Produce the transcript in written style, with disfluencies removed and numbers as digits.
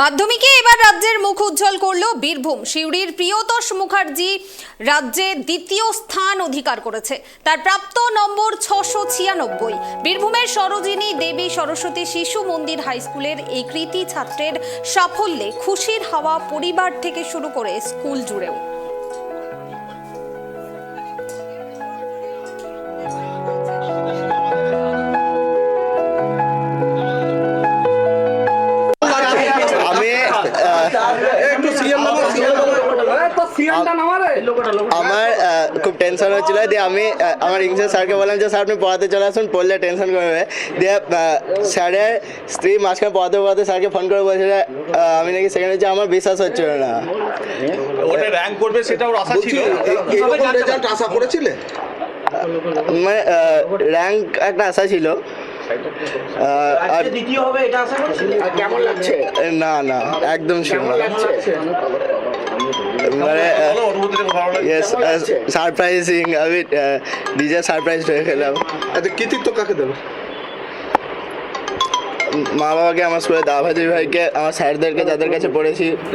মাধ্যমিকে এবার রাজ্যের মুখ উজ্জ্বল করল বীরভূম। সিউড়ির প্রিয়তোষ মুখার্জি রাজ্যে দ্বিতীয় স্থান অধিকার করেছে, তার প্রাপ্ত নম্বর 696। বীরভূমের সরোজিনী দেবী সরস্বতী শিশু মন্দির হাই স্কুলের এই কৃতি ছাত্রের সাফল্যে খুশির হাওয়া পরিবার থেকে শুরু করে স্কুল জুড়েও। আমার খুব টেনশন হচ্ছিল দিয়ে আমি আমার ইংলিশ স্যারকে বললাম যে স্যার আপনি পড়াতে চলে আসুন, পড়লে টেনশন করবে। দিয়ে স্যারের স্ত্রী মাঝখানে পড়াতে পড়াতে স্যারকে ফোন করে বলছে যে আমি নাকি সেখানে যে আমার বিশ্বাস হচ্ছিল না। ওটা র্যাঙ্ক করবে সেটা ওর আশা ছিল। এরকম রেজাল্ট আশা করেছিলে? মানে র্যাঙ্ক একটা আশা ছিল। আর দ্বিতীয় হবে এটা আশা করেছিলে? কেমন লাগছে? না না একদম শিওর মানে সারপ্রাইজিং। আমি নিজে সারপ্রাইজ হয়ে গেলাম। আচ্ছা, কৃতিত্ব কাকে দেবে? মা বাবাকে, আমার স্কুলের দাদা ভাইকে, আমার স্যারদেরকে যাদের কাছে পড়েছি।